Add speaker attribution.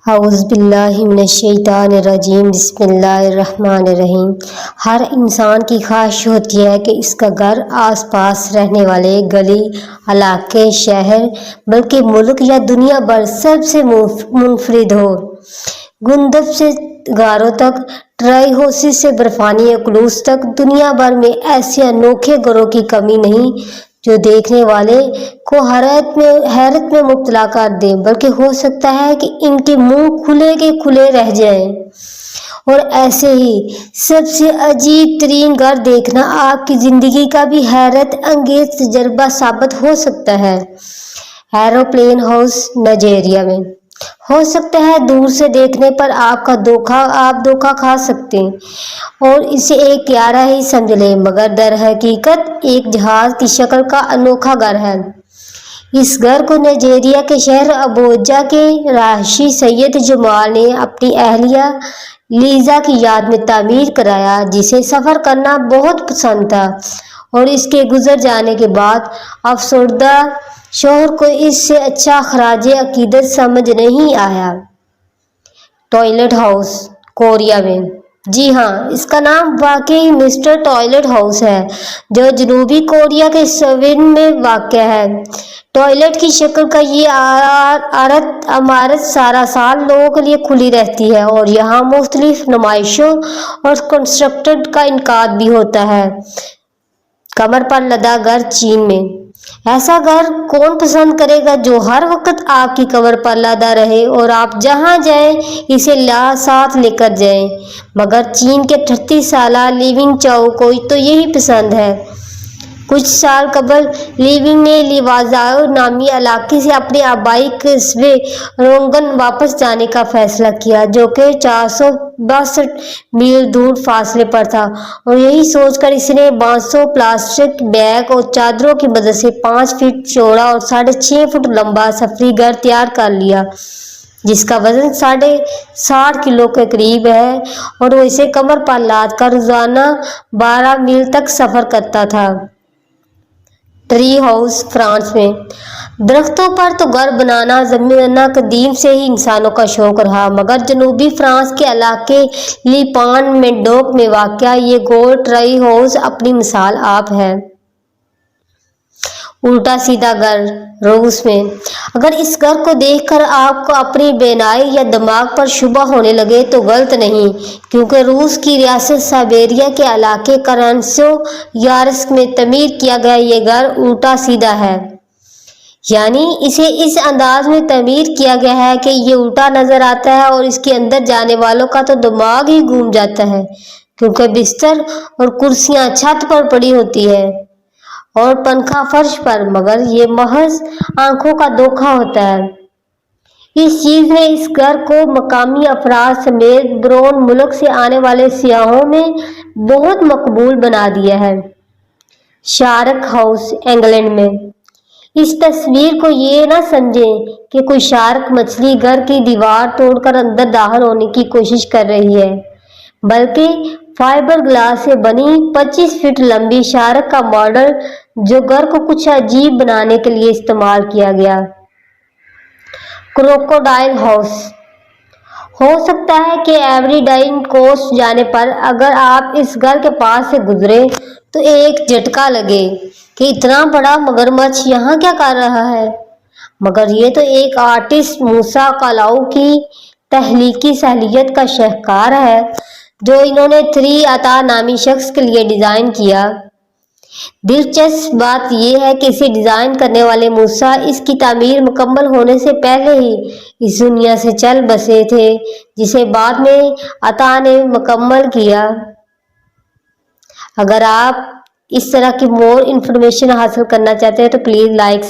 Speaker 1: اعوذ باللہ من الشیطان الرجیم بسم اللہ الرحمن الرحیم۔ ہر انسان کی خواہش ہوتی ہے کہ اس کا گھر آس پاس رہنے والے گلی علاقے شہر بلکہ ملک یا دنیا بھر سب سے منفرد ہو۔ گندب سے غاروں تک، ٹرائی ہاؤسز سے برفانی اکلوس تک دنیا بھر میں ایسے انوکھے گھروں کی کمی نہیں جو دیکھنے والے کو حیرت میں مبتلا کر دے، بلکہ ہو سکتا ہے کہ ان کے منہ کھلے کے کھلے رہ جائیں۔ اور ایسے ہی سب سے عجیب ترین گھر دیکھنا آپ کی زندگی کا بھی حیرت انگیز تجربہ ثابت ہو سکتا ہے۔ ایروپلین ہاؤس نائجیریا میں ہو سکتا ہے دور سے دیکھنے پر آپ دھوکہ کھا سکتے اور اسے ایک پیارا ہی سمجھ لیں، مگر در حقیقت ایک جہاز کی شکل کا انوکھا گھر ہے۔ اس گھر کو نائجیریا کے شہر ابوجا کے رہائشی سید جمال نے اپنی اہلیہ لیزا کی یاد میں تعمیر کرایا، جسے سفر کرنا بہت پسند تھا اور اس کے گزر جانے کے بعد افسردہ شوہر کو اس سے اچھا خراج عقیدت سمجھ نہیں آیا۔ ٹوائلٹ ہاؤس کوریا میں، جی ہاں، اس کا نام واقعی مسٹر ٹوائلٹ ہاؤس ہے، جو جنوبی کوریا کے سیون میں واقع ہے۔ ٹوائلٹ کی شکل کا یہ عمارت سارا سال لوگوں کے لیے کھلی رہتی ہے اور یہاں مختلف نمائشوں اور کنسرٹ کا انعقاد بھی ہوتا ہے۔ کمر پر لدا گھر چین میں، ایسا گھر کون پسند کرے گا جو ہر وقت آپ کی کمر پر لدا رہے اور آپ جہاں جائیں اسے ساتھ لے کر جائیں، مگر چین کے 38 سالہ لیونگ چاؤ کو تو یہی پسند ہے۔ کچھ سال قبل لیونگ نے لیوازاؤ نامی علاقے سے اپنے آبائی قصبے رونگن واپس جانے کا فیصلہ کیا، جو کہ 462 میل دور فاصلے پر تھا، اور یہی سوچ کر اس نے بانسوں، پلاسٹک بیگ اور چادروں کی مدد سے 5 فٹ چوڑا اور 6.5 فٹ لمبا سفری گھر تیار کر لیا، جس کا وزن 60.5 کلو کے قریب ہے اور وہ اسے کمر پر لاد کر روزانہ 12 میل تک سفر کرتا تھا۔ ٹری ہاؤس فرانس میں، درختوں پر تو گھر بنانا قدیم سے ہی انسانوں کا شوق رہا، مگر جنوبی فرانس کے علاقے لیپان مینڈوک میں واقع یہ گول ٹری ہاؤس اپنی مثال آپ ہے۔ الٹا سیدھا گھر روس میں، اگر اس گھر کو دیکھ کر آپ کو اپنی بینائی یا دماغ پر شبہ ہونے لگے تو غلط نہیں، کیونکہ روس کی ریاست سائبیریا کے علاقے کراسنویارسک میں تعمیر کیا گیا یہ گھر الٹا سیدھا ہے، یعنی اسے اس انداز میں تعمیر کیا گیا ہے کہ یہ الٹا نظر آتا ہے اور اس کے اندر جانے والوں کا تو دماغ ہی گھوم جاتا ہے، کیونکہ بستر اور کرسیاں چھت پر پڑی ہوتی ہیں اور پنکھا فرش پر، مگر یہ محض آنکھوں کا دھوکہ ہوتا ہے۔ اس چیز نے اس گھر کو مقامی افراد سمیت بیرون ملک سے آنے والے سیاحوں میں بہت مقبول بنا دیا ہے۔ شارک ہاؤس انگلینڈ میں، اس تصویر کو یہ نہ سمجھیں کہ کوئی شارک مچھلی گھر کی دیوار توڑ کر اندر داخل ہونے کی کوشش کر رہی ہے، بلکہ فائبر گلاس سے بنی 25 فٹ لمبی شارک کا ماڈل جو گھر کو کچھ عجیب بنانے کے لیے استعمال کیا گیا۔ کروکوڈائل ہاؤس، ہو سکتا ہے کہ ایوریڈائن کوسٹ جانے پر اگر آپ اس گھر کے پاس سے گزرے تو ایک جھٹکا لگے کہ اتنا بڑا مگرمچھ یہاں کیا کر رہا ہے، مگر یہ تو ایک آرٹسٹ موسیٰ کالاؤ کی تخلیقی صلاحیت کا شاہکار ہے جو انہوں نے 3 عطا نامی شخص کے لیے ڈیزائن کیا۔ دلچسپ بات یہ ہے کہ اسے ڈیزائن کرنے والے موسیٰ اس کی تعمیر مکمل ہونے سے پہلے ہی اس دنیا سے چل بسے تھے، جسے بعد میں عطا نے مکمل کیا۔ اگر آپ اس طرح کی مور انفارمیشن حاصل کرنا چاہتے ہیں تو پلیز لائک